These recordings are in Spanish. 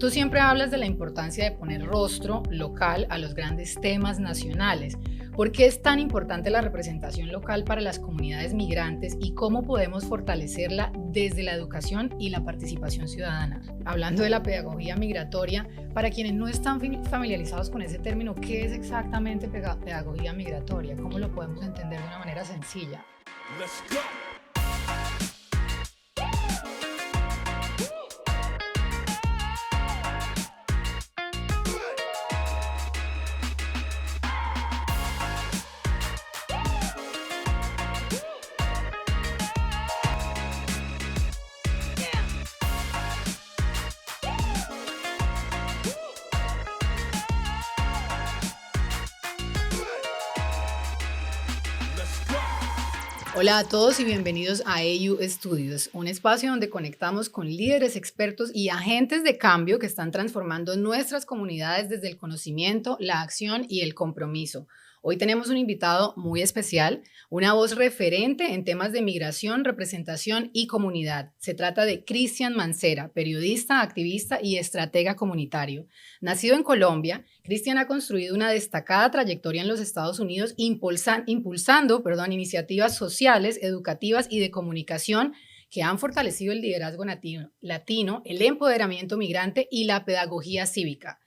Tú siempre hablas de la importancia de poner rostro local a los grandes temas nacionales. ¿Por qué es tan importante la representación local para las comunidades migrantes y cómo podemos fortalecerla desde la educación y la participación ciudadana? Hablando de la pedagogía migratoria, para quienes no están familiarizados con ese término, ¿qué es exactamente pedagogía migratoria? ¿Cómo lo podemos entender de una manera sencilla? Let's go. Hola a todos y bienvenidos a AU Studios, un espacio donde conectamos con líderes, expertos y agentes de cambio que están transformando nuestras comunidades desde el conocimiento, la acción y el compromiso. Hoy tenemos un invitado muy especial, una voz referente en temas de migración, representación y comunidad. Se trata de Cristian Mancera, periodista, activista y estratega comunitario. Nacido en Colombia, Cristian ha construido una destacada trayectoria en los Estados Unidos impulsando iniciativas sociales, educativas y de comunicación que han fortalecido el liderazgo latino, el empoderamiento migrante y la pedagogía cívica.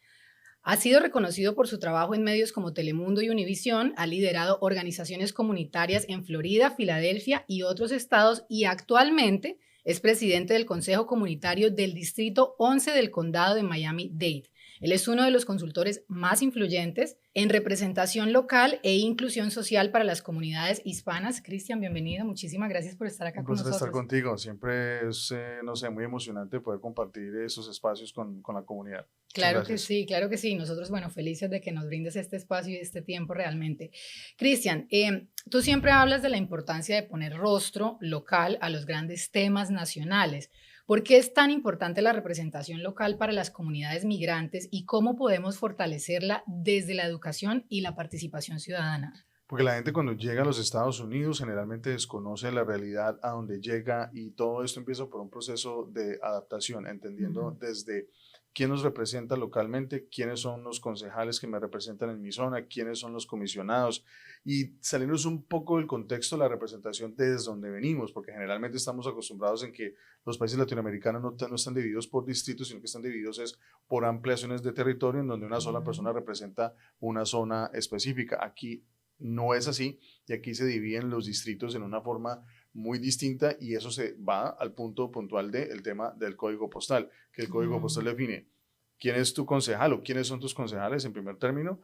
Ha sido reconocido por su trabajo en medios como Telemundo y Univisión, ha liderado organizaciones comunitarias en Florida, Filadelfia y otros estados y actualmente es presidente del Consejo Comunitario del Distrito 11 del Condado de Miami-Dade. Él es uno de los consultores más influyentes en representación local e inclusión social para las comunidades hispanas. Cristian, bienvenido. Muchísimas gracias por estar acá con nosotros. Un placer estar contigo. Siempre es, muy emocionante poder compartir esos espacios con la comunidad. Claro que sí, claro que sí. Nosotros, felices de que nos brindes este espacio y este tiempo realmente. Cristian, tú siempre hablas de la importancia de poner rostro local a los grandes temas nacionales. ¿Por qué es tan importante la representación local para las comunidades migrantes y cómo podemos fortalecerla desde la educación y la participación ciudadana? Porque la gente cuando llega a los Estados Unidos generalmente desconoce la realidad a donde llega y todo esto empieza por un proceso de adaptación, entendiendo desde quién nos representa localmente, quiénes son los concejales que me representan en mi zona, quiénes son los comisionados y salirnos un poco del contexto de la representación desde donde venimos, porque generalmente estamos acostumbrados en que los países latinoamericanos no están divididos por distritos, sino que están divididos por ampliaciones de territorio en donde una sola persona representa una zona específica. Aquí no es así y aquí se dividen los distritos en una forma muy distinta y eso se va al punto puntual del tema del código postal, que el código postal define quién es tu concejal o quiénes son tus concejales en primer término,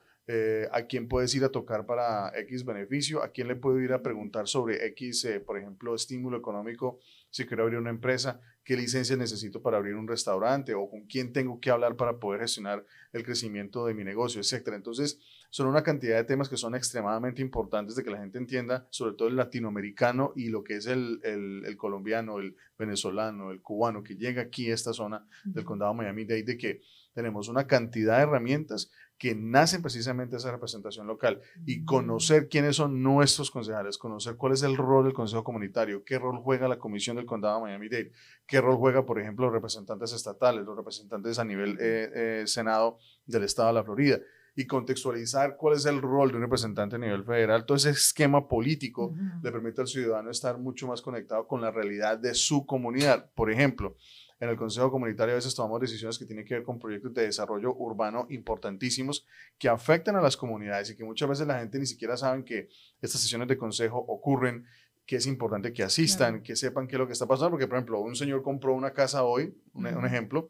a quién puedes ir a tocar para X beneficio, a quién le puedo ir a preguntar sobre X, por ejemplo, estímulo económico si quiero abrir una empresa, qué licencias necesito para abrir un restaurante o con quién tengo que hablar para poder gestionar el crecimiento de mi negocio, etcétera. Entonces, son una cantidad de temas que son extremadamente importantes de que la gente entienda, sobre todo el latinoamericano y lo que es el colombiano, el venezolano, el cubano que llega aquí a esta zona del condado Miami-Dade, de que tenemos una cantidad de herramientas que nacen precisamente de esa representación local y conocer quiénes son nuestros concejales, conocer cuál es el rol del consejo comunitario, qué rol juega la comisión del condado Miami-Dade, qué rol juega, por ejemplo, los representantes estatales, los representantes a nivel Senado del estado de la Florida, y contextualizar cuál es el rol de un representante a nivel federal. Todo ese esquema político le permite al ciudadano estar mucho más conectado con la realidad de su comunidad. Por ejemplo, en el Consejo Comunitario a veces tomamos decisiones que tienen que ver con proyectos de desarrollo urbano importantísimos que afectan a las comunidades y que muchas veces la gente ni siquiera sabe que estas sesiones de consejo ocurren, que es importante que asistan, que sepan qué es lo que está pasando, porque por ejemplo, un señor compró una casa hoy, un ejemplo,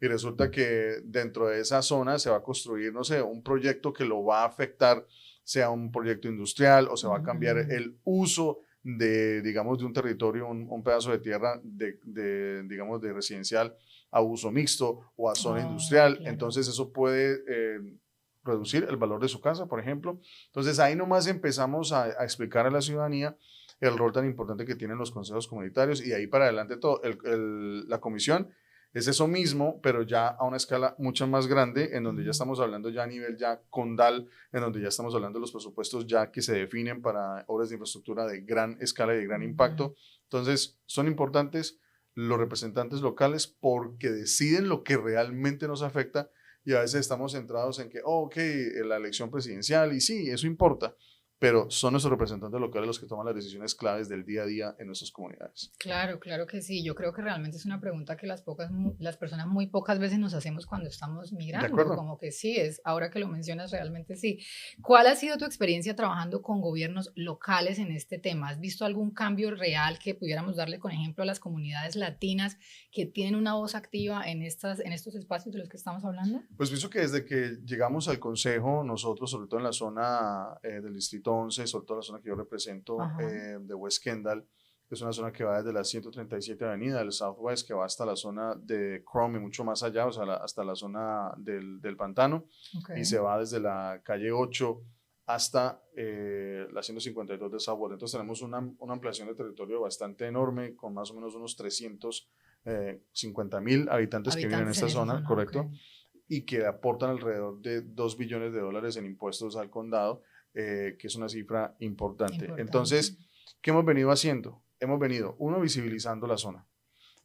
y resulta que dentro de esa zona se va a construir, no sé, un proyecto que lo va a afectar, sea un proyecto industrial o se va a cambiar el uso digamos, de un territorio, un pedazo de tierra digamos, de residencial a uso mixto o a zona industrial. Claro. Entonces eso puede reducir el valor de su casa, por ejemplo. Entonces ahí nomás empezamos a explicar a la ciudadanía el rol tan importante que tienen los consejos comunitarios y de ahí para adelante todo. La comisión es eso mismo, pero ya a una escala mucho más grande, en donde ya estamos hablando ya a nivel ya condal, en donde ya estamos hablando de los presupuestos ya que se definen para obras de infraestructura de gran escala y de gran impacto. Entonces, son importantes los representantes locales porque deciden lo que realmente nos afecta y a veces estamos centrados en que, oh, ok, la elección presidencial y sí, eso importa, pero son nuestros representantes locales los que toman las decisiones claves del día a día en nuestras comunidades. Claro, claro que sí. Yo creo que realmente es una pregunta que las personas muy pocas veces nos hacemos cuando estamos ¿De migrando, acuerdo? como que sí, es ahora que lo mencionas realmente sí. ¿Cuál ha sido tu experiencia trabajando con gobiernos locales en este tema? ¿Has visto algún cambio real que pudiéramos darle con ejemplo a las comunidades latinas que tienen una voz activa en estos espacios de los que estamos hablando? Pues pienso que desde que llegamos al consejo, nosotros, sobre todo en la zona del Distrito 11, sobre todo la zona que yo represento Ajá, de West Kendall, que es una zona que va desde la 137 Avenida del Southwest, que va hasta la zona de Chrome y mucho más allá, o sea, hasta la zona del Pantano, ok, y se va desde la calle 8 hasta la 152 de Southwest. Entonces tenemos una ampliación de territorio bastante enorme, con más o menos unos 350,000 habitantes que viven en habitantes esta en esa zona, zona, ok. ¿correcto? Y que aportan alrededor de $2 billones en impuestos al condado, que es una cifra importante. Importante. Entonces, ¿qué hemos venido haciendo? Hemos venido, uno, visibilizando la zona.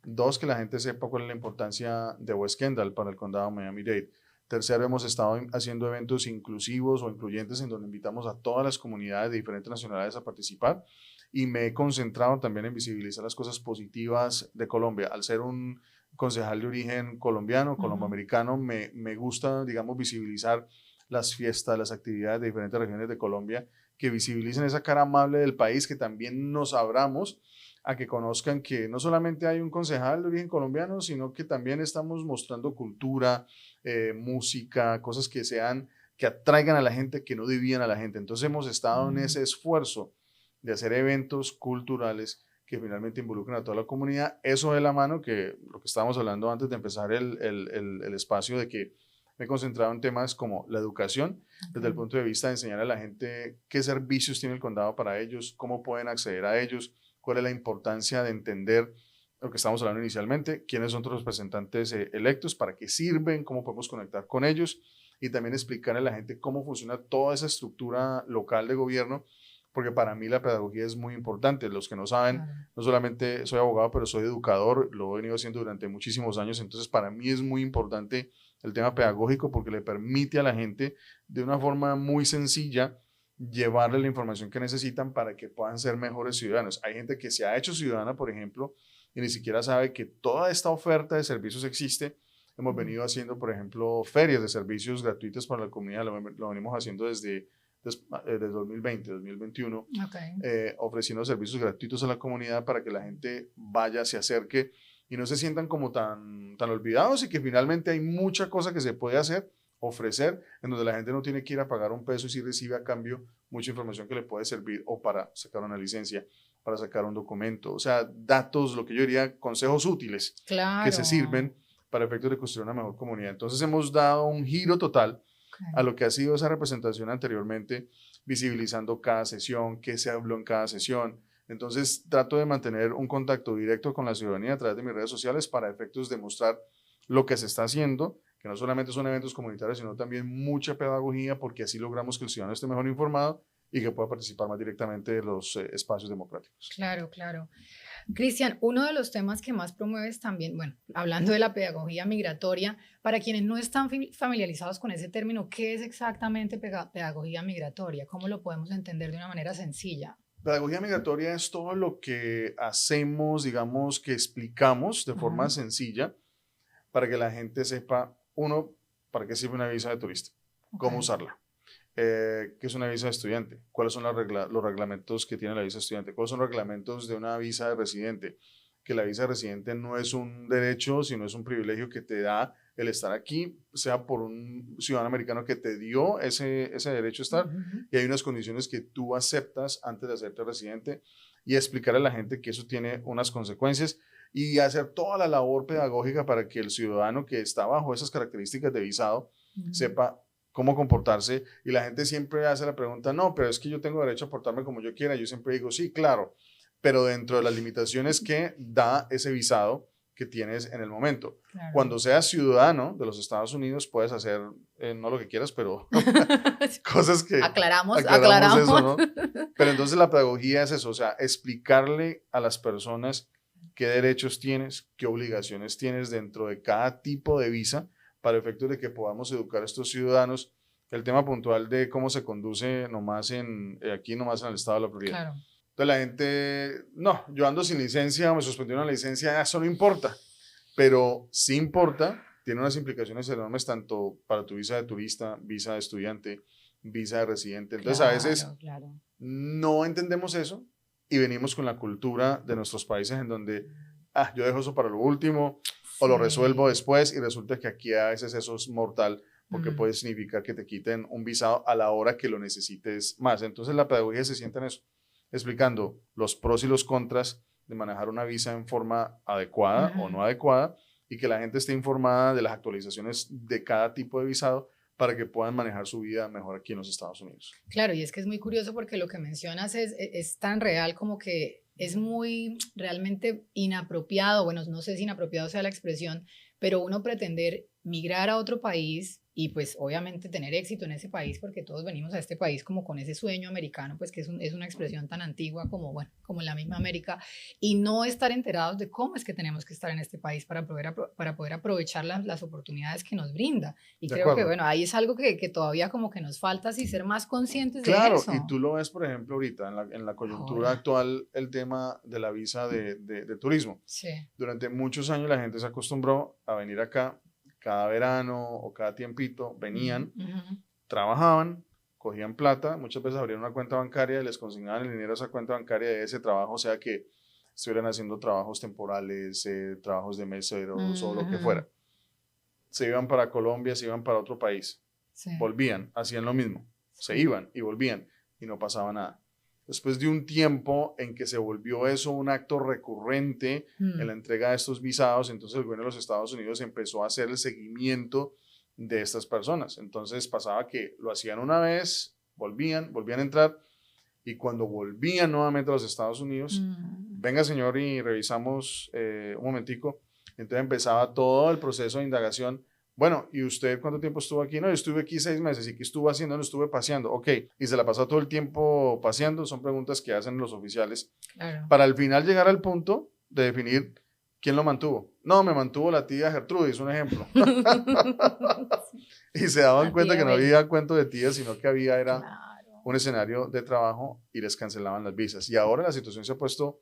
Dos, que la gente sepa cuál es la importancia de West Kendall para el condado Miami-Dade. Tercero, hemos estado haciendo eventos inclusivos o incluyentes en donde invitamos a todas las comunidades de diferentes nacionalidades a participar y me he concentrado también en visibilizar las cosas positivas de Colombia. Al ser un concejal de origen colombiano, Ujú. colomboamericano, me gusta, digamos, visibilizar las fiestas, las actividades de diferentes regiones de Colombia, que visibilicen esa cara amable del país, que también nos abramos a que conozcan que no solamente hay un concejal de origen colombiano, sino que también estamos mostrando cultura, música, cosas que sean, que atraigan a la gente, que no divían a la gente. Entonces hemos estado en Mm, ese esfuerzo de hacer eventos culturales que finalmente involucran a toda la comunidad. Eso de la mano que lo que estábamos hablando antes de empezar el espacio, de que me he concentrado en temas como la educación, desde el ok. punto de vista de enseñar a la gente qué servicios tiene el condado para ellos, cómo pueden acceder a ellos, cuál es la importancia de entender lo que estamos hablando inicialmente, quiénes son los representantes electos, para qué sirven, cómo podemos conectar con ellos y también explicarle a la gente cómo funciona toda esa estructura local de gobierno, porque para mí la pedagogía es muy importante. Los que no saben, Claro. no solamente soy abogado, pero soy educador, lo he venido haciendo durante muchísimos años, entonces para mí es muy importante el tema pedagógico porque le permite a la gente de una forma muy sencilla llevarle la información que necesitan para que puedan ser mejores ciudadanos. Hay gente que se ha hecho ciudadana, por ejemplo, y ni siquiera sabe que toda esta oferta de servicios existe. Hemos Mm, venido haciendo, por ejemplo, ferias de servicios gratuitas para la comunidad, lo venimos haciendo desde 2020, 2021, ok. ofreciendo servicios gratuitos a la comunidad para que la gente vaya, se acerque y no se sientan como tan olvidados y que finalmente hay mucha cosa que se puede hacer, ofrecer, en donde la gente no tiene que ir a pagar un peso y sí recibe a cambio mucha información que le puede servir o para sacar una licencia, para sacar un documento, o sea, datos, lo que yo diría, consejos útiles que se Claro. sirven para efectos de construir una mejor comunidad. Entonces hemos dado un giro total a Ok. lo que ha sido esa representación anteriormente, visibilizando cada sesión, qué se habló en cada sesión. Entonces trato de mantener un contacto directo con la ciudadanía a través de mis redes sociales para efectos de mostrar lo que se está haciendo, que no solamente son eventos comunitarios, sino también mucha pedagogía, porque así logramos que el ciudadano esté mejor informado y que pueda participar más directamente de los espacios democráticos. Claro, claro. Cristian, uno de los temas que más promueves también, bueno, hablando de la pedagogía migratoria, para quienes no están familiarizados con ese término, ¿qué es exactamente pedagogía migratoria? ¿Cómo lo podemos entender de una manera sencilla? Pedagogía migratoria es todo lo que hacemos, digamos, que explicamos de forma Ujú, sencilla para que la gente sepa, uno, para qué sirve una visa de turista, ok, cómo usarla, qué es una visa de estudiante, cuáles son los reglamentos que tiene la visa de estudiante, cuáles son los reglamentos de una visa de residente, que la visa de residente no es un derecho, sino es un privilegio que te da el estar aquí, sea por un ciudadano americano que te dio ese derecho a estar, ujú, y hay unas condiciones que tú aceptas antes de hacerte residente, y explicarle a la gente que eso tiene unas consecuencias y hacer toda la labor pedagógica para que el ciudadano que está bajo esas características de visado ujú. sepa cómo comportarse. Y la gente siempre hace la pregunta, no, pero es que yo tengo derecho a portarme como yo quiera. Yo siempre digo, sí, claro, pero dentro de las limitaciones que da ese visado que tienes en el momento. Claro. Cuando seas ciudadano de los Estados Unidos, puedes hacer no lo que quieras, pero cosas que Aclaramos, aclaramos eso, aclaramos. ¿no? Pero entonces la pedagogía es eso, o sea, explicarle a las personas qué derechos tienes, qué obligaciones tienes dentro de cada tipo de visa, para efectos de que podamos educar a estos ciudadanos. El tema puntual de cómo se conduce nomás aquí nomás en el estado de la Florida. Claro. Entonces la gente, no, yo ando sin licencia, me suspendieron la licencia, eso no importa, pero sí importa, tiene unas implicaciones enormes tanto para tu visa de turista, visa de estudiante, visa de residente. Entonces a veces no entendemos eso y venimos con la cultura de nuestros países en donde, yo dejo eso para lo último o lo resuelvo después, y resulta que aquí a veces eso es mortal, porque puede significar que te quiten un visado a la hora que lo necesites más. Entonces la pedagogía se sienta en eso, explicando los pros y los contras de manejar una visa en forma adecuada o no adecuada, y que la gente esté informada de las actualizaciones de cada tipo de visado para que puedan manejar su vida mejor aquí en los Estados Unidos. Claro, y es que es muy curioso porque lo que mencionas es tan real como que es muy realmente inapropiado, bueno, no sé si inapropiado sea la expresión, pero uno pretender migrar a otro país y pues obviamente tener éxito en ese país, porque todos venimos a este país como con ese sueño americano, pues que es una expresión tan antigua como, bueno, como la misma América, y no estar enterados de cómo es que tenemos que estar en este país para poder aprovechar las oportunidades que nos brinda. Y creo que, bueno, ahí es algo que todavía como que nos falta, así ser más conscientes de eso. Claro, y tú lo ves, por ejemplo, ahorita en la coyuntura actual, el tema de la visa de turismo. Sí. Durante muchos años la gente se acostumbró a venir acá, cada verano o cada tiempito, venían, trabajaban, cogían plata, muchas veces abrían una cuenta bancaria y les consignaban el dinero a esa cuenta bancaria de ese trabajo, o sea que estuvieran haciendo trabajos temporales, trabajos de meseros o lo que fuera. Se iban para Colombia, se iban para otro país, volvían, hacían lo mismo, se iban y volvían y no pasaba nada. Después de un tiempo en que se volvió eso un acto recurrente en la entrega de estos visados, entonces el gobierno de los Estados Unidos empezó a hacer el seguimiento de estas personas. Entonces pasaba que lo hacían una vez, volvían a entrar, y cuando volvían nuevamente a los Estados Unidos, venga señor y revisamos un momentico, entonces empezaba todo el proceso de indagación. Bueno, ¿y usted cuánto tiempo estuvo aquí? No, yo estuve aquí 6 meses. ¿Y qué estuvo haciendo? No, estuve paseando. Ok, y se la pasó todo el tiempo paseando. Son preguntas que hacen los oficiales. Claro. Para al final llegar al punto de definir quién lo mantuvo. No, me mantuvo la tía Gertrudis, un ejemplo. Y se daban cuenta que no había cuento de tías, sino que había un escenario de trabajo y les cancelaban las visas. Y ahora la situación se ha puesto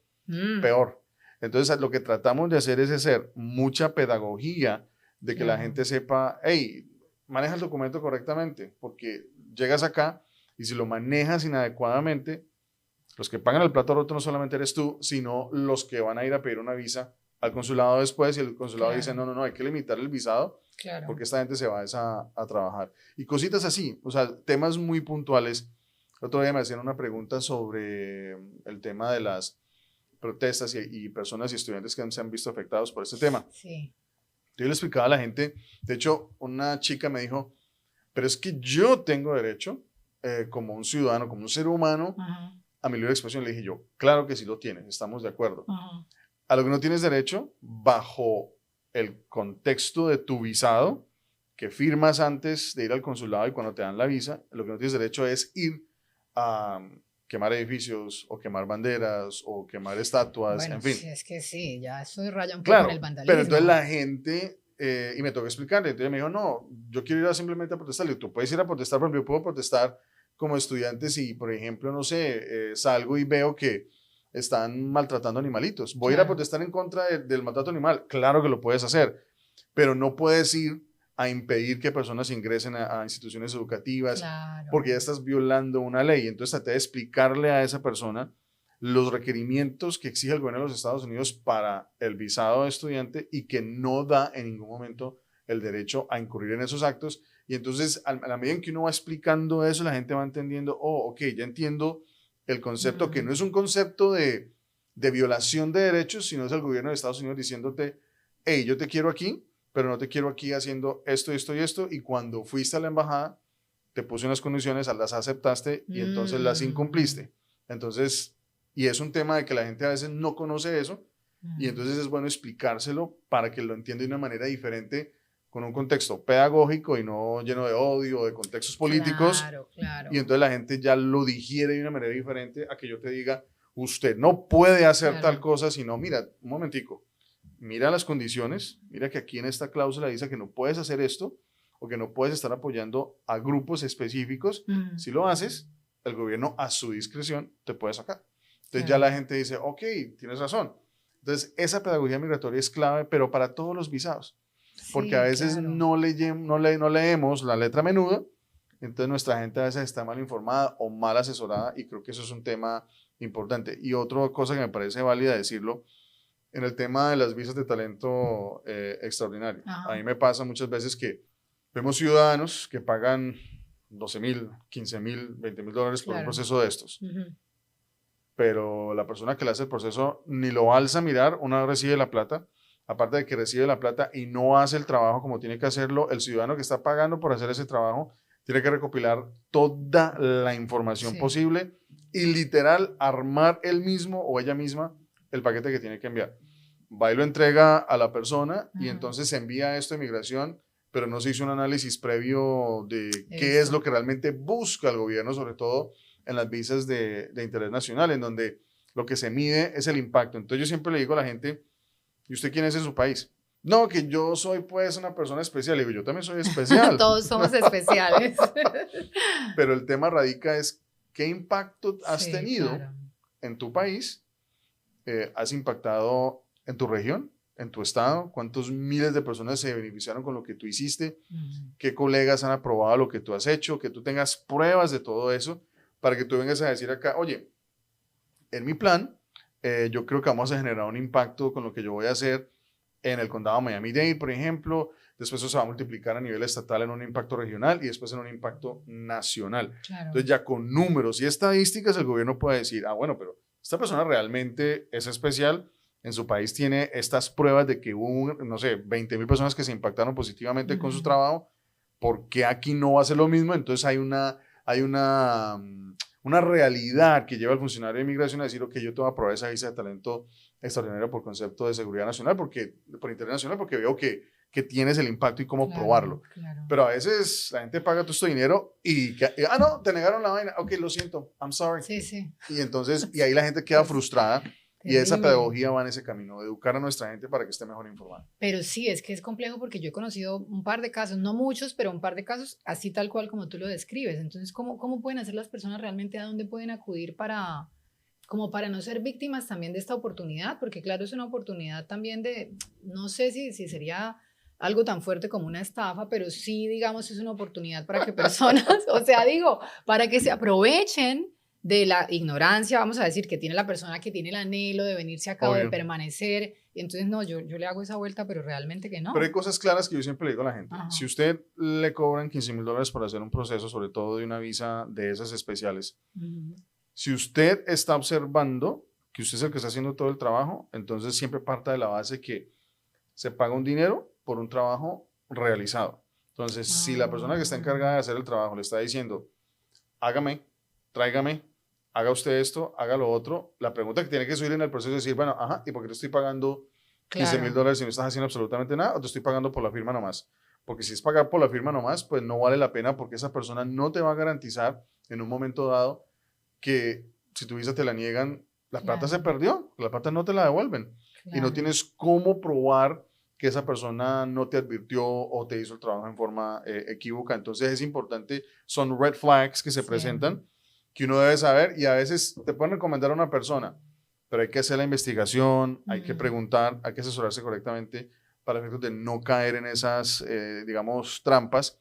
peor. Entonces, lo que tratamos de hacer es hacer mucha pedagogía de que la gente sepa, hey, maneja el documento correctamente, porque llegas acá y si lo manejas inadecuadamente, los que pagan el plato roto no solamente eres tú, sino los que van a ir a pedir una visa al consulado después, y el consulado dice, no, hay que limitar el visado, porque esta gente se va a trabajar. Y cositas así, o sea, temas muy puntuales. El otro día me hacían una pregunta sobre el tema de las protestas y personas y estudiantes que se han visto afectados por este tema. Sí. Yo le explicaba a la gente, de hecho, una chica me dijo, pero es que yo tengo derecho, como un ciudadano, como un ser humano, a mi libre expresión. Le dije yo, claro que sí lo tienes, estamos de acuerdo. A lo que no tienes derecho, bajo el contexto de tu visado, que firmas antes de ir al consulado y cuando te dan la visa, lo que no tienes derecho es ir a quemar edificios o quemar banderas o quemar estatuas, bueno, en fin. Sí, es que sí, ya eso raya un poco en el vandalismo. Pero entonces la gente, y me tocó explicarle, entonces me dijo, no, yo quiero ir simplemente a protestar. Tú puedes ir a protestar, pero yo puedo protestar como estudiante si, por ejemplo, no sé, salgo y veo que están maltratando animalitos. Voy a ir a protestar en contra del maltrato animal. Claro que lo puedes hacer, pero no puedes ir a impedir que personas ingresen a instituciones educativas, porque ya estás violando una ley. Entonces traté de explicarle a esa persona los requerimientos que exige el gobierno de los Estados Unidos para el visado de estudiante y que no da en ningún momento el derecho a incurrir en esos actos. Y entonces, a la medida en que uno va explicando eso, la gente va entendiendo, ok, ya entiendo el concepto, que no es un concepto de violación de derechos, sino es el gobierno de Estados Unidos diciéndote, hey, yo te quiero aquí, pero no te quiero aquí haciendo esto, esto y esto, y cuando fuiste a la embajada, te puse unas condiciones, las aceptaste y entonces las incumpliste. Entonces, y es un tema de que la gente a veces no conoce eso, y entonces es bueno explicárselo para que lo entienda de una manera diferente, con un contexto pedagógico y no lleno de odio o de contextos políticos. Claro. Y entonces la gente ya lo digiere de una manera diferente a que yo te diga, usted no puede hacer tal Claro. cosa, sino, mira, un momentico, mira las condiciones, mira que aquí en esta cláusula dice que no puedes hacer esto o que no puedes estar apoyando a grupos específicos. Ujú. Si lo haces, el gobierno a su discreción te puede sacar. Entonces ya Claro. la gente dice, ok, tienes razón. Entonces esa pedagogía migratoria es clave, pero para todos los visados, porque a Sí, veces claro. no leemos la letra menuda, entonces nuestra gente a veces está mal informada o mal asesorada y creo que eso es un tema importante. Y otra cosa que me parece válida decirlo, en el tema de las visas de talento extraordinario. A Ajá. mí me pasa muchas veces que vemos ciudadanos que pagan 12,000, 15,000, 20,000 dólares por un Claro. proceso de estos, Ujú. pero la persona que le hace el proceso ni lo alza a mirar una vez recibe la plata, aparte de que recibe la plata y no hace el trabajo como tiene que hacerlo, el ciudadano que está pagando por hacer ese trabajo tiene que recopilar toda la información Sí. posible y literal armar él mismo o ella misma el paquete que tiene que enviar. Va y lo entrega a la persona y Ajá. entonces se envía esto a migración, pero no se hizo un análisis previo de qué es Eso. lo que realmente busca el gobierno, sobre todo en las visas de interés nacional, en donde lo que se mide es el impacto. Entonces yo siempre le digo a la gente, ¿y usted quién es en su país? No, que yo soy pues una persona especial. Le digo, yo también soy especial. Todos somos especiales. Pero el tema radica es qué impacto has Sí, tenido claro. en tu país, has impactado en tu región, en tu estado, cuántos miles de personas se beneficiaron con lo que tú hiciste, Ujú. qué colegas han aprobado lo que tú has hecho, que tú tengas pruebas de todo eso para que tú vengas a decir acá, oye, en mi plan, yo creo que vamos a generar un impacto con lo que yo voy a hacer en el condado Miami-Dade, por ejemplo. Después eso se va a multiplicar a nivel estatal en un impacto regional y después en un impacto nacional. Claro. Entonces ya con números y estadísticas el gobierno puede decir, ah, bueno, pero esta persona realmente es especial, en su país tiene estas pruebas de que hubo, no sé, 20,000 personas que se impactaron positivamente con su Ujú. trabajo, ¿por qué aquí no va a ser lo mismo? Entonces hay una realidad que lleva al funcionario de inmigración a decir, ok, yo te voy a aprobar esa visa de talento extraordinario por concepto de seguridad nacional, por interés nacional, porque veo que tienes el impacto y cómo Claro, probarlo. claro. Pero a veces la gente paga todo este dinero no, te negaron la vaina, ok, lo siento, I'm sorry. Sí, sí. Y entonces, y ahí la gente queda Es frustrada y esa terrible. pedagogía va en ese camino, de educar a nuestra gente para que esté mejor informada. Pero sí, es que es complejo porque yo he conocido un par de casos, no muchos, pero un par de casos así tal cual como tú lo describes. Entonces, ¿cómo pueden hacer las personas realmente? ¿A dónde pueden acudir para, como para no ser víctimas también de esta oportunidad? Porque claro, es una oportunidad también de, no sé si sería algo tan fuerte como una estafa, pero sí, digamos, es una oportunidad para que personas, o sea, digo, para que se aprovechen de la ignorancia, vamos a decir, que tiene la persona que tiene el anhelo de venirse acá o de Obvio. permanecer. Y entonces, no, yo le hago esa vuelta, pero realmente que Pero hay no. cosas claras que yo siempre le digo a la gente. Si Ajá. usted le cobran 15,000 dólares por hacer un proceso, sobre todo de una visa de esas especiales, Ujú. si usted está observando que usted es el que está haciendo todo el trabajo, entonces siempre parta de la base que se paga un dinero por un trabajo realizado. Entonces, si la persona que está encargada Ah, de hacer el trabajo le está diciendo, hágame, tráigame, haga usted esto, haga lo otro, la pregunta que tiene que subir en el proceso es decir, bueno, ajá, ¿y por qué te estoy pagando 15,000 claro, dólares si no estás haciendo absolutamente nada o te estoy pagando por la firma nomás? Porque si es pagar por la firma nomás, pues no vale la pena porque esa persona no te va a garantizar en un momento dado que si tu visa te la niegan, la plata se claro, perdió, la plata no te la devuelven y no claro. tienes cómo probar que esa persona no te advirtió o te hizo el trabajo en forma equívoca. Entonces es importante, son red flags que se Sí. presentan que uno debe saber y a veces te pueden recomendar a una persona, pero hay que hacer la investigación, hay que Mm, preguntar, hay que asesorarse correctamente para efectos de no caer en esas, digamos, trampas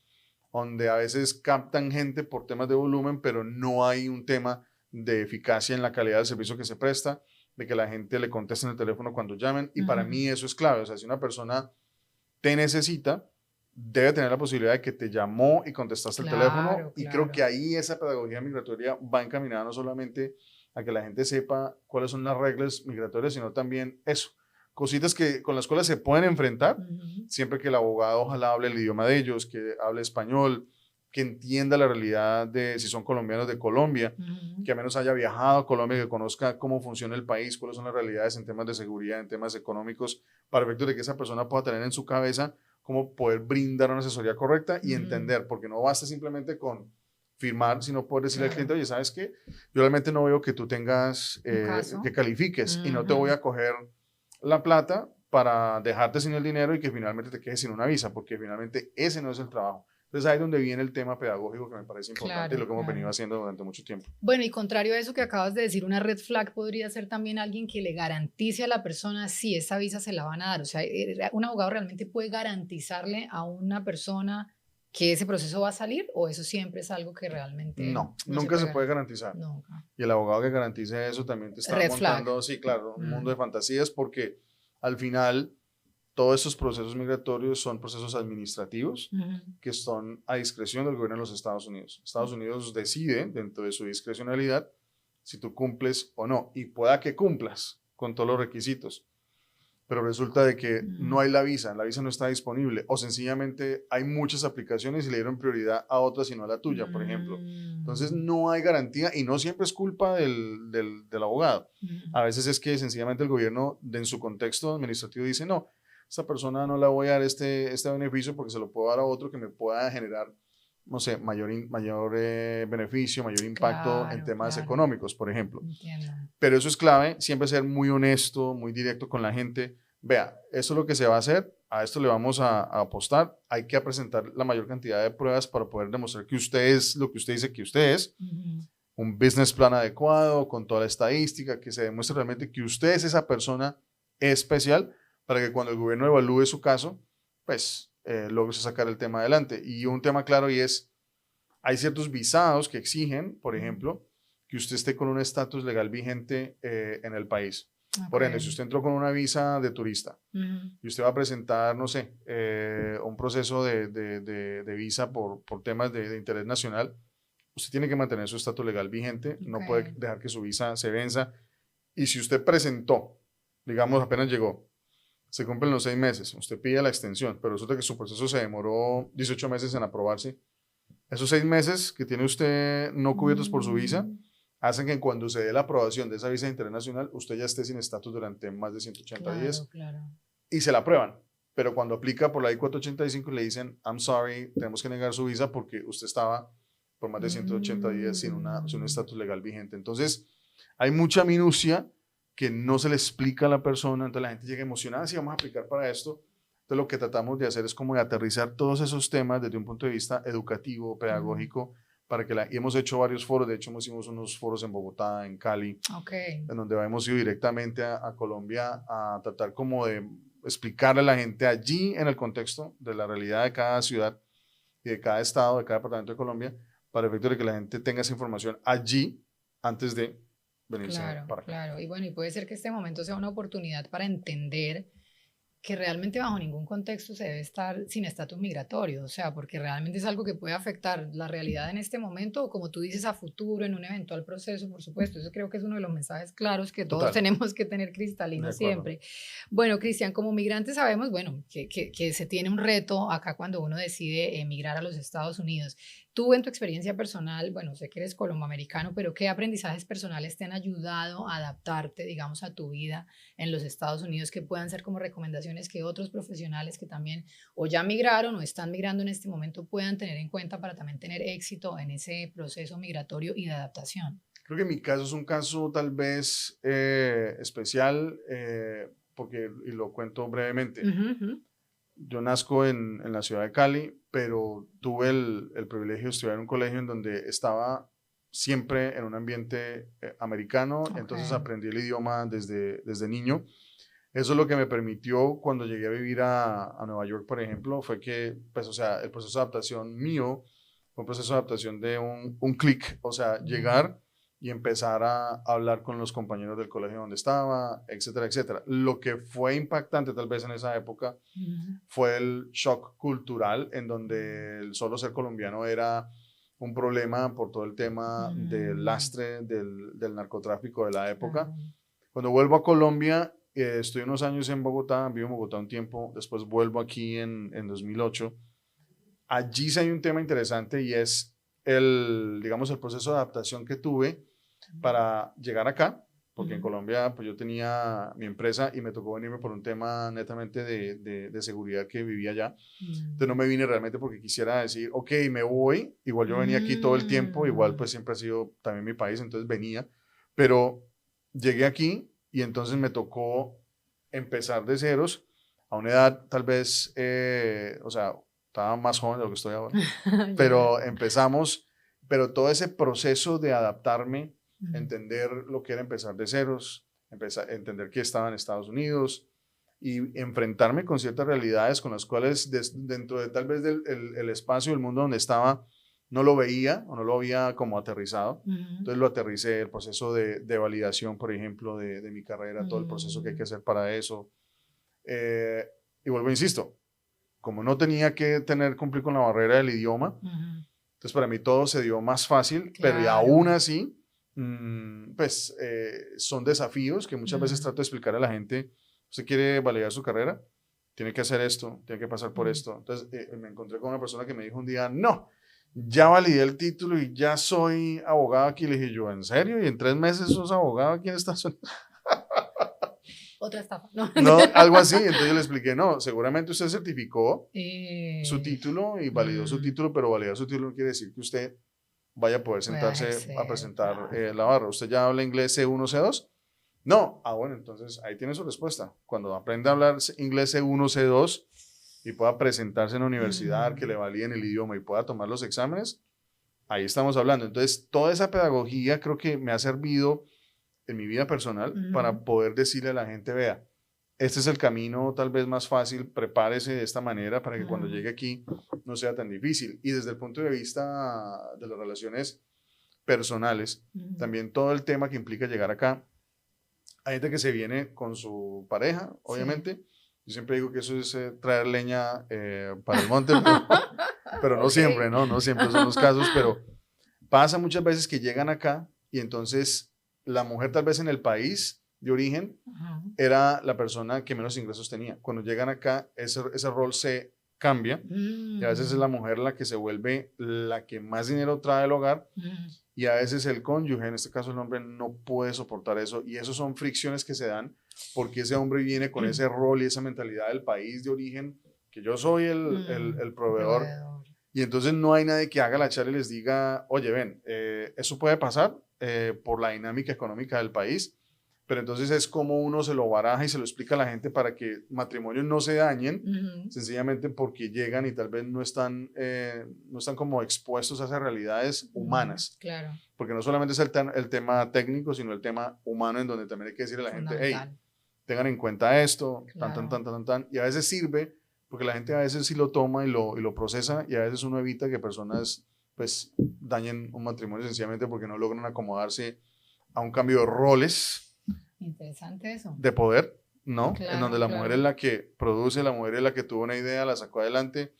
donde a veces captan gente por temas de volumen, pero no hay un tema de eficacia en la calidad del servicio que se presta, de que la gente le conteste en el teléfono cuando llamen. Y para ujú. mí eso es clave. O sea, si una persona te necesita, debe tener la posibilidad de que te llamó y contestaste el teléfono. Claro, Y creo que claro. ahí esa pedagogía migratoria va encaminada no solamente a que la gente sepa cuáles son las reglas migratorias, sino también eso, cositas con las cuales se pueden enfrentar, Ujú, siempre que el abogado ojalá hable el idioma de ellos, que hable español, que entienda la realidad de si son colombianos de Colombia, ujú. que al menos haya viajado a Colombia, que conozca cómo funciona el país, cuáles son las realidades en temas de seguridad, en temas económicos, para efectos de que esa persona pueda tener en su cabeza cómo poder brindar una asesoría correcta y Ujú. entender, porque no basta simplemente con firmar, sino poder decirle al Claro. cliente, oye, ¿sabes qué? Yo realmente no veo que tú tengas, Un caso. que califiques y no te voy a coger la plata para dejarte sin el dinero y que finalmente te quedes sin una visa, porque finalmente ese no es el trabajo. Entonces ahí es donde viene el tema pedagógico que me parece importante y Claro, lo que hemos venido claro. haciendo durante mucho tiempo. Bueno, y contrario a eso que acabas de decir, una red flag podría ser también alguien que le garantice a la persona si esa visa se la van a dar. O sea, un abogado realmente puede garantizarle a una persona que ese proceso va a salir, o eso siempre es algo que realmente No, no se nunca puede se puede garantizar. garantizar. Nunca. Y el abogado que garantice eso también te está Red flag. montando, sí, claro, un mundo Mm. de fantasías porque al final todos estos procesos migratorios son procesos administrativos Ujú. que son a discreción del gobierno de los Estados Unidos. Estados Unidos decide, dentro de su discrecionalidad, si tú cumples o no, y pueda que cumplas con todos los requisitos, pero resulta de que no hay la visa no está disponible, o sencillamente hay muchas aplicaciones y le dieron prioridad a otras y no a la tuya, por ejemplo. Entonces Mm. no hay garantía y no siempre es culpa del abogado. Mm. A veces es que sencillamente el gobierno, en su contexto administrativo, dice, no, esta persona no le voy a dar este beneficio porque se lo puedo dar a otro que me pueda generar, no sé, mayor beneficio, mayor impacto en Claro, temas claro. económicos, por ejemplo. Entiendo. Pero eso es clave, siempre ser muy honesto, muy directo con la gente. Vea, esto es lo que se va a hacer, a esto le vamos a apostar, hay que presentar la mayor cantidad de pruebas para poder demostrar que usted es lo que usted dice que usted es, Ujú. un business plan adecuado, con toda la estadística, que se demuestre realmente que usted es esa persona especial para que cuando el gobierno evalúe su caso, pues logre sacar el tema adelante. Y un tema claro y es, hay ciertos visados que exigen, por ejemplo, que usted esté con un estatus legal vigente en el país. Por ende, si Ok. usted entró con una visa de turista Ujú. y usted va a presentar, no sé, un proceso de visa por temas de interés nacional, usted tiene que mantener su estatus legal vigente, no puede Ok. dejar que su visa se venza. Y si usted presentó, digamos, apenas llegó, se cumplen los 6 meses, usted pide la extensión, pero resulta que su proceso se demoró 18 meses en aprobarse, esos 6 meses que tiene usted no cubiertos por su visa, Mm. hacen que cuando se dé la aprobación de esa visa internacional, usted ya esté sin estatus durante más de 180 Claro, días claro. y se la aprueban. Pero cuando aplica por la I-485 le dicen, I'm sorry, tenemos que negar su visa porque usted estaba por más de 180 días sin un estatus legal vigente. Entonces, hay mucha minucia que no se le explica a la persona, entonces la gente llega emocionada, si vamos a aplicar para esto. Entonces, lo que tratamos de hacer es como de aterrizar todos esos temas desde un punto de vista educativo, Mm. pedagógico, para que y hemos hecho varios foros, de hecho hicimos unos foros en Bogotá, en Cali, Ok. en donde hemos ido directamente a Colombia a tratar como de explicarle a la gente allí en el contexto de la realidad de cada ciudad y de cada estado, de cada departamento de Colombia, para el efecto de que la gente tenga esa información allí antes de venirse Claro, para acá. claro. Y bueno, y puede ser que este momento sea una oportunidad para entender que realmente bajo ningún contexto se debe estar sin estatus migratorio, o sea, porque realmente es algo que puede afectar la realidad en este momento o como tú dices a futuro en un eventual proceso, por supuesto. Eso creo que es uno de los mensajes claros que todos Total, tenemos que tener de cristalinos acuerdo. siempre. Bueno, Cristian, como migrantes sabemos, bueno, que se tiene un reto acá cuando uno decide emigrar a los Estados Unidos. Tú en tu experiencia personal, bueno, sé que eres colomboamericano, pero ¿qué aprendizajes personales te han ayudado a adaptarte, digamos, a tu vida en los Estados Unidos que puedan ser como recomendaciones que otros profesionales que también o ya migraron o están migrando en este momento puedan tener en cuenta para también tener éxito en ese proceso migratorio y de adaptación? Creo que mi caso es un caso tal vez especial, porque, y lo cuento brevemente, Ujú, ujú. yo nazco en la ciudad de Cali, pero tuve el privilegio de estudiar en un colegio en donde estaba siempre en un ambiente americano, Ok. entonces aprendí el idioma desde niño. Eso es lo que me permitió cuando llegué a vivir a Nueva York, por ejemplo, fue que, pues, o sea, el proceso de adaptación mío fue un proceso de adaptación de un clic, o sea, Ya. llegar y empezar a hablar con los compañeros del colegio donde estaba, etcétera, etcétera. Lo que fue impactante tal vez en esa época Ujú. fue el shock cultural en donde el solo ser colombiano era un problema por todo el tema del Mm. lastre del narcotráfico de la época. Claro. Cuando vuelvo a Colombia, estoy unos años en Bogotá, vivo en Bogotá un tiempo, después vuelvo aquí en 2008. Allí sí hay un tema interesante y es digamos, el proceso de adaptación que tuve para llegar acá porque en Colombia pues yo tenía mi empresa y me tocó venirme por un tema netamente de seguridad que vivía allá. Entonces no me vine realmente porque quisiera decir, ok, me voy, igual yo venía aquí todo el tiempo, igual pues siempre ha sido también mi país, entonces venía, pero llegué aquí y entonces me tocó empezar de ceros a una edad tal vez, o sea, estaba más joven de lo que estoy ahora, pero empezamos, pero todo ese proceso de adaptarme, entender lo que era empezar de ceros, entender que estaba en Estados Unidos y enfrentarme con ciertas realidades con las cuales dentro de tal vez el espacio, el mundo donde estaba, no lo veía o no lo había como aterrizado. Entonces lo aterricé, el proceso de validación, por ejemplo, de mi carrera, todo el proceso que hay que hacer para eso. Y vuelvo, insisto, como no tenía que cumplir con la barrera del idioma, entonces para mí todo se dio más fácil, pero y aún así, pues son desafíos que muchas veces trato de explicar a la gente. Usted quiere validar su carrera, tiene que hacer esto, tiene que pasar por esto. Entonces me encontré con una persona que me dijo un día, no, ya validé el título y ya soy abogado aquí. Le dije yo, ¿en serio? ¿Y en 3 meses sos abogado aquí en Estados Unidos? Otra estafa, ¿no? No, algo así. Entonces yo le expliqué, no, seguramente usted certificó su título y validó su título, pero validar su título no quiere decir que usted vaya a poder sentarse a presentar la barra. ¿Usted ya habla inglés C1, C2? No. Ah, bueno, entonces ahí tiene su respuesta. Cuando aprenda a hablar inglés C1, C2 y pueda presentarse en la universidad, que le validen el idioma y pueda tomar los exámenes, ahí estamos hablando. Entonces, toda esa pedagogía creo que me ha servido en mi vida personal para poder decirle a la gente, vea, este es el camino tal vez más fácil, prepárese de esta manera para que cuando llegue aquí no sea tan difícil. Y desde el punto de vista de las relaciones personales, también todo el tema que implica llegar acá. Hay gente que se viene con su pareja, obviamente. Yo siempre digo que eso es traer leña para el monte, pero no siempre, ¿no? No siempre son los casos, pero pasa muchas veces que llegan acá y entonces la mujer tal vez en el país de origen era la persona que menos ingresos tenía. Cuando llegan acá, ese rol se cambia y a veces es la mujer la que se vuelve la que más dinero trae al hogar y a veces el cónyuge, en este caso el hombre, no puede soportar eso y eso son fricciones que se dan porque ese hombre viene con ese rol y esa mentalidad del país de origen, que yo soy el proveedor. Y entonces no hay nadie que haga la charla y les diga, oye, ven, eso puede pasar por la dinámica económica del país, pero entonces es como uno se lo baraja y se lo explica a la gente para que matrimonios no se dañen, sencillamente porque llegan y tal vez no están como expuestos a esas realidades humanas. Claro. Porque no solamente es el tema técnico, sino el tema humano en donde también hay que decirle a la gente, hey, tengan en cuenta esto, tan, y a veces sirve porque la gente a veces sí lo toma y lo procesa y a veces uno evita que personas pues dañen un matrimonio sencillamente porque no logran acomodarse a un cambio de roles. Interesante eso. De poder, ¿no? En donde la mujer es la que produce, la mujer es la que tuvo una idea, la sacó adelante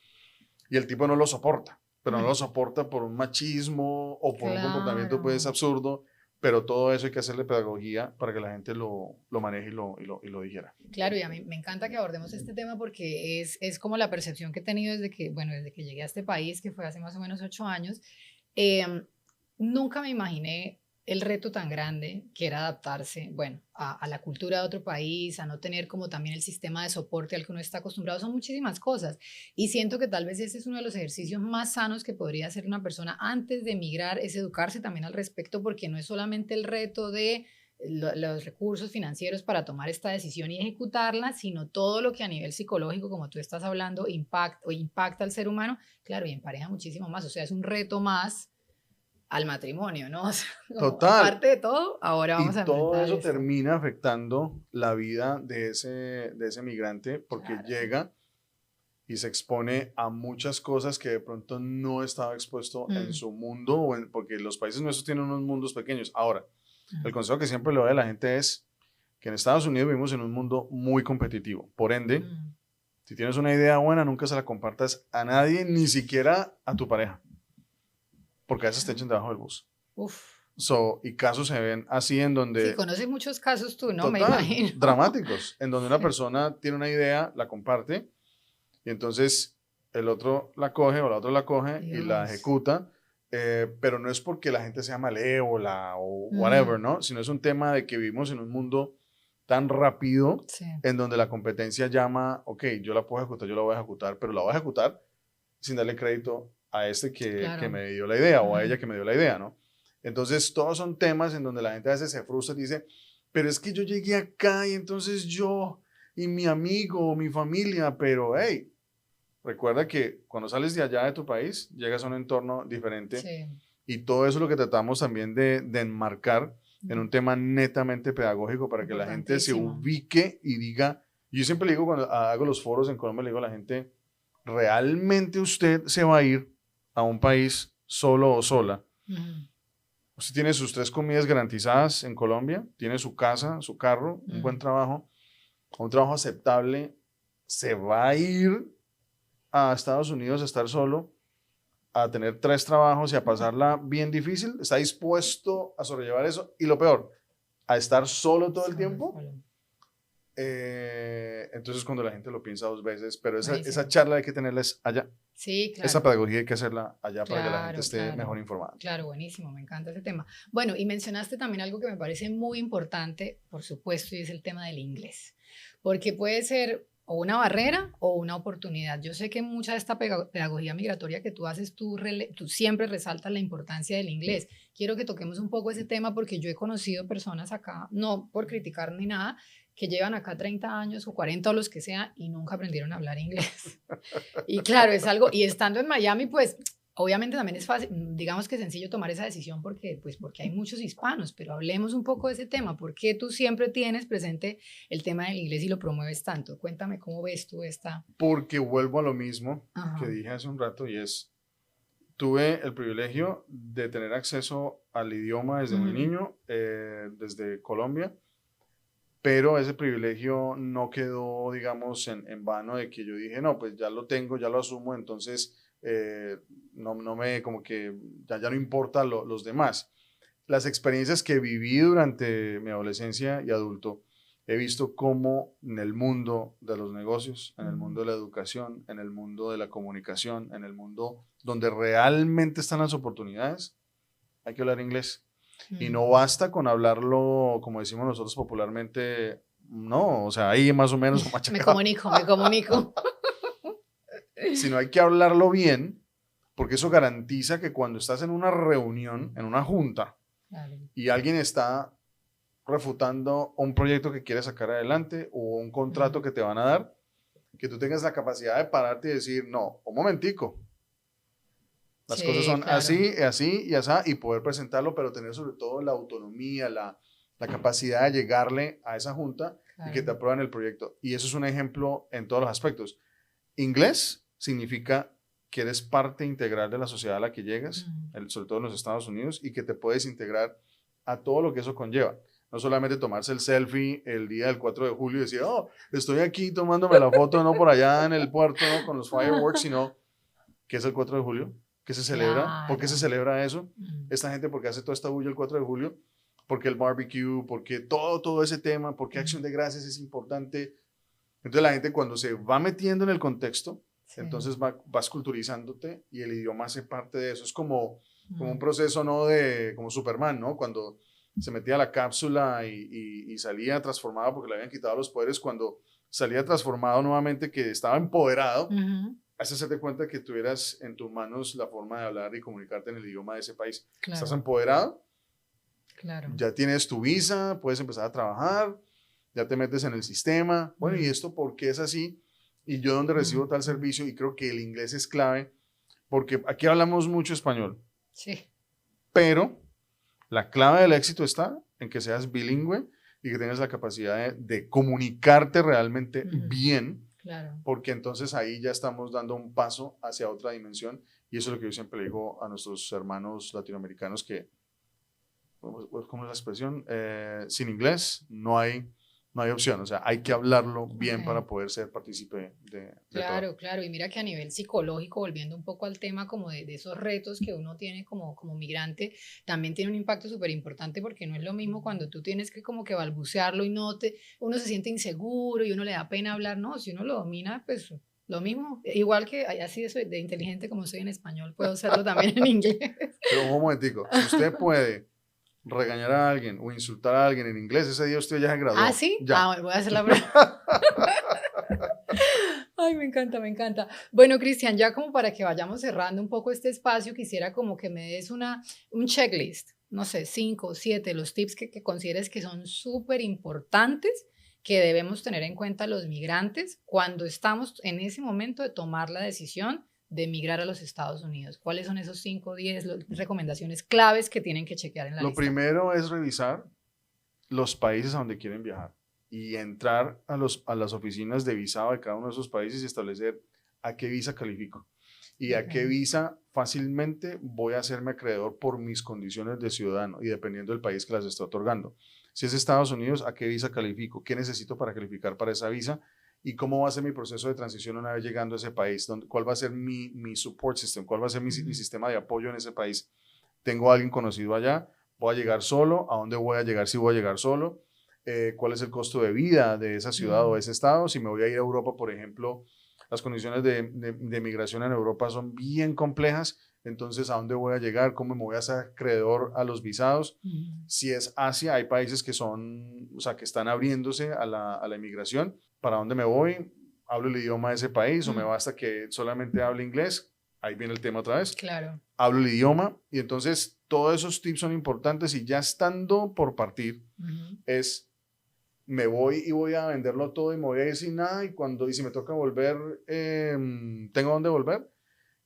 y el tipo no lo soporta, pero no lo soporta por un machismo o por un comportamiento pues absurdo. Pero todo eso hay que hacerle pedagogía para que la gente lo maneje y lo dijera. Claro, y a mí me encanta que abordemos este tema porque es como la percepción que he tenido desde que llegué a este país, que fue hace más o menos 8 años. Nunca me imaginé el reto tan grande que era adaptarse, bueno, a la cultura de otro país, a no tener como también el sistema de soporte al que uno está acostumbrado, son muchísimas cosas. Y siento que tal vez ese es uno de los ejercicios más sanos que podría hacer una persona antes de emigrar, es educarse también al respecto, porque no es solamente el reto de los recursos financieros para tomar esta decisión y ejecutarla, sino todo lo que a nivel psicológico, como tú estás hablando, impacta al ser humano, claro, y en pareja muchísimo más, o sea, es un reto más al matrimonio, ¿no? O sea, total. Aparte de todo, ahora vamos a enfrentar todo eso esto. termina afectando la vida de ese migrante porque llega y se expone a muchas cosas que de pronto no estaba expuesto en su mundo, porque los países nuestros tienen unos mundos pequeños. Ahora, el consejo que siempre le doy a la gente es que en Estados Unidos vivimos en un mundo muy competitivo. Por ende, si tienes una idea buena, nunca se la compartas a nadie, ni siquiera a tu pareja, porque a veces te echan debajo del bus. Y casos se ven así en donde... Sí, conoces muchos casos tú, ¿no? Total, me imagino. Dramáticos, en donde una persona tiene una idea, la comparte, y entonces el otro la coge o la otra la coge y la ejecuta pero no es porque la gente sea malévola o whatever, ¿no? Sino es un tema de que vivimos en un mundo tan rápido Sí, en donde la competencia llama, ok, yo la puedo ejecutar, yo la voy a ejecutar, pero la voy a ejecutar sin darle crédito a este que claro. me dio la idea o a ella que me dio la idea, ¿no? Entonces, todos son temas en donde la gente a veces se frustra y dice, pero es que yo llegué acá y entonces yo y mi amigo, mi familia, pero hey, recuerda que cuando sales de allá de tu país, llegas a un entorno diferente Sí. y todo eso es lo que tratamos también de enmarcar en un tema netamente pedagógico para que la gente se Importantísimo. ubique y diga, yo siempre le digo cuando hago los foros en Colombia, le digo a la gente, ¿realmente usted se va a ir a un país solo o sola? Ujú, Usted tiene sus 3 comidas garantizadas en Colombia, tiene su casa, su carro, un buen trabajo, un trabajo aceptable, se va a ir a Estados Unidos a estar solo, a tener 3 trabajos y a pasarla bien difícil, está dispuesto a sobrellevar eso y lo peor, a estar solo todo el solo, tiempo. solo. Entonces cuando la gente lo piensa 2 veces, pero esa Buenísimo. charla hay que tenerla allá, Sí, esa claro. pedagogía hay que hacerla allá para que la gente Claro, esté mejor claro, informada. claro, buenísimo, me encanta ese tema. Bueno, y mencionaste también algo que me parece muy importante, por supuesto, y es el tema del inglés, porque puede ser o una barrera o una oportunidad. Yo sé que mucha de esta pedagogía migratoria que tú haces, tú siempre resaltas la importancia del inglés. Quiero que toquemos un poco ese tema porque yo he conocido personas acá, no por criticar ni nada, que llevan acá 30 años o 40 o los que sea y nunca aprendieron a hablar inglés. Y claro, es algo, y estando en Miami, pues obviamente también es fácil, digamos que sencillo tomar esa decisión porque hay muchos hispanos, pero hablemos un poco de ese tema. ¿Por qué tú siempre tienes presente el tema del inglés y lo promueves tanto? Cuéntame cómo ves tú esta. Porque vuelvo a lo mismo que Ajá. dije hace un rato y es, tuve el privilegio de tener acceso al idioma desde muy Ujú, niño, desde Colombia, pero ese privilegio no quedó, digamos, en vano de que yo dije, no, pues ya lo tengo, ya lo asumo, entonces no me, como que ya no importa los demás. Las experiencias que viví durante mi adolescencia y adulto, he visto cómo en el mundo de los negocios, en el ujú, mundo de la educación, en el mundo de la comunicación, en el mundo donde realmente están las oportunidades, hay que hablar inglés. Y ujú. no basta con hablarlo, como decimos nosotros popularmente, no, o sea, ahí más o menos Me machacado, comunico, me comunico. sino hay que hablarlo bien, porque eso garantiza que cuando estás en una reunión, en una junta, Claro. y alguien está refutando un proyecto que quieres sacar adelante o un contrato Ujú. que te van a dar, que tú tengas la capacidad de pararte y decir, no, un momentico, las cosas Sí, son claro. así, así y así, y poder presentarlo, pero tener sobre todo la autonomía, la capacidad de llegarle a esa junta y que te Claro. aprueben el proyecto. Y eso es un ejemplo en todos los aspectos. Inglés significa que eres parte integral de la sociedad a la que llegas, Ujú. sobre todo en los Estados Unidos, y que te puedes integrar a todo lo que eso conlleva. No solamente tomarse el selfie el día del 4 de julio y decir, oh, estoy aquí tomándome la foto, no por allá en el puerto, no con los fireworks, sino que es el 4 de julio, que se celebra, ¿por qué se Claro. celebra eso? Ujú. Esta gente, ¿por qué hace toda esta bulla el 4 de julio? Porque el barbecue, porque todo ese tema, porque Acción Ujú. de Gracias es importante. Entonces la gente cuando se va metiendo en el contexto, Sí. entonces vas culturizándote y el idioma hace parte de eso. Es como un Ujú. proceso, ¿no? Como Superman, ¿no? Cuando se metía a la cápsula y salía transformado porque le habían quitado los poderes, cuando salía transformado nuevamente, que estaba empoderado, Ujú. hace hacerte cuenta que tuvieras en tus manos la forma de hablar y comunicarte en el idioma de ese país. Estás Claro, empoderado, claro. ya tienes tu visa, puedes empezar a trabajar, ya te metes en el sistema. Bueno, ¿y Mm, esto por qué es así? Y yo dónde recibo tal mm. servicio, y creo que el inglés es clave, porque aquí hablamos mucho español, Sí, pero la clave del éxito está en que seas bilingüe y que tengas la capacidad de comunicarte realmente ujú, bien, claro. porque entonces ahí ya estamos dando un paso hacia otra dimensión, y eso es lo que yo siempre le digo a nuestros hermanos latinoamericanos que, ¿cómo es la expresión? Sin inglés no hay opción, o sea, hay que hablarlo bien Ok. para poder ser partícipe de todo. Claro, claro. Y mira que a nivel psicológico, volviendo un poco al tema como de esos retos que uno tiene como migrante, también tiene un impacto súper importante porque no es lo mismo cuando tú tienes que como que balbucearlo y uno se siente inseguro y uno le da pena hablar, no, si uno lo domina, pues Lo mismo, igual que así de inteligente como soy en español, puedo hacerlo también en inglés. Pero un momentico, si usted puede regañar a alguien o insultar a alguien en inglés, ese día usted ya se graduó. ¿Ah, sí? Ya. Bueno, voy a hacer la prueba. Ay, me encanta, me encanta. Bueno, Cristian, ya como para que vayamos cerrando un poco este espacio, quisiera como que me des un checklist, no sé, 5 o 7, los tips que consideres que son súper importantes que debemos tener en cuenta los migrantes cuando estamos en ese momento de tomar la decisión de emigrar a los Estados Unidos. ¿Cuáles son esos 5 o 10 recomendaciones claves que tienen que chequear en la Lo lista? primero es revisar los países a donde quieren viajar y entrar a las oficinas de visado de cada uno de esos países y establecer a qué visa califico y a qué visa fácilmente voy a hacerme acreedor por mis condiciones de ciudadano y dependiendo del país que las esté otorgando. Si es Estados Unidos, ¿a qué visa califico? ¿Qué necesito para calificar para esa visa? ¿Y cómo va a ser mi proceso de transición una vez llegando a ese país? ¿Cuál va a ser mi support system? ¿Cuál va a ser mi sistema de apoyo en ese país? ¿Tengo a alguien conocido allá? ¿Voy a llegar solo? ¿A dónde voy a llegar si voy a llegar solo? ¿Cuál es el costo de vida de esa ciudad o de ese estado? Si me voy a ir a Europa, por ejemplo, las condiciones de migración en Europa son bien complejas. Entonces, ¿a dónde voy a llegar? ¿Cómo me voy a hacer acreedor a los visados? Si es Asia, hay países que que están abriéndose a la inmigración. ¿Para dónde me voy? ¿Hablo el idioma de ese país o me basta que solamente hable inglés? Ahí viene el tema otra vez. Claro. Hablo el idioma y entonces todos esos tips son importantes y ya estando por partir me voy y voy a venderlo todo y me voy a ir sin nada y si me toca volver, ¿tengo dónde volver?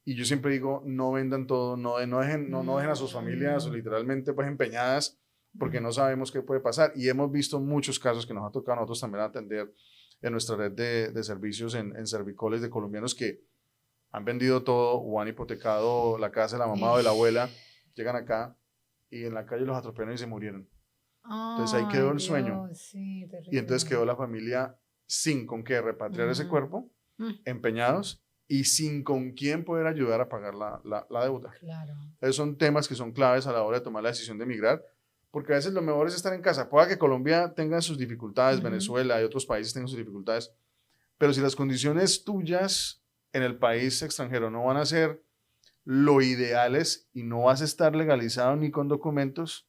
Y yo siempre digo, no vendan todo, no dejen a sus familias o literalmente pues empeñadas porque no sabemos qué puede pasar. Y hemos visto muchos casos que nos ha tocado a nosotros también atender en nuestra red de servicios en Servicoles de colombianos que han vendido todo o han hipotecado la casa de la mamá o de la abuela, llegan acá y en la calle los atropellaron y se murieron. Entonces ahí quedó el sueño. Sí, y entonces quedó la familia sin con qué repatriar ese cuerpo, empeñados y sin con quién poder ayudar a pagar la deuda. Claro. Entonces son temas que son claves a la hora de tomar la decisión de emigrar, porque a veces lo mejor es estar en casa. Pueda que Colombia tenga sus dificultades, Venezuela y otros países tengan sus dificultades, pero si las condiciones tuyas en el país extranjero no van a ser lo ideales y no vas a estar legalizado ni con documentos,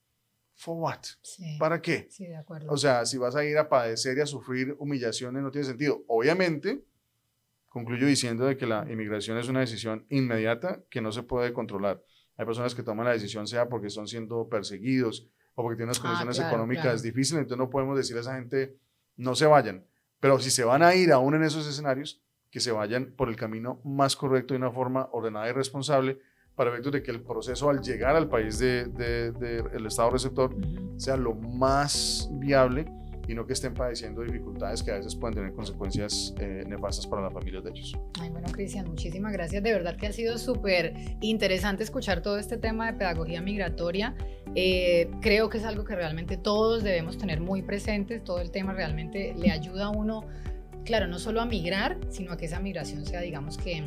¿for what? Sí. ¿Para qué? Sí, de acuerdo. O sea, si vas a ir a padecer y a sufrir humillaciones, no tiene sentido. Obviamente, concluyo diciendo de que la inmigración es una decisión inmediata que no se puede controlar. Hay personas que toman la decisión sea porque están siendo perseguidos o porque tienen unas condiciones económicas difíciles, entonces no podemos decir a esa gente, no se vayan. Pero si se van a ir aún en esos escenarios, que se vayan por el camino más correcto de una forma ordenada y responsable para efectos de que el proceso al llegar al país del estado receptor sea lo más viable y no que estén padeciendo dificultades que a veces pueden tener consecuencias nefastas para las familias de ellos. Ay, bueno, Cristian, muchísimas gracias. De verdad que ha sido súper interesante escuchar todo este tema de pedagogía migratoria. Creo que es algo que realmente todos debemos tener muy presentes. Todo el tema realmente le ayuda a uno, claro, no solo a migrar, sino a que esa migración sea, digamos que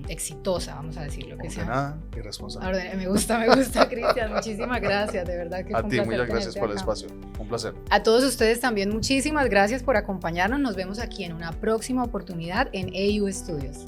exitosa, vamos a decirlo. Ordenada y responsable. Me gusta, Cristian. Muchísimas gracias, de verdad que a ti, muchas gracias por el espacio. Un placer. A todos ustedes también muchísimas gracias por acompañarnos. Nos vemos aquí en una próxima oportunidad en AU Studios.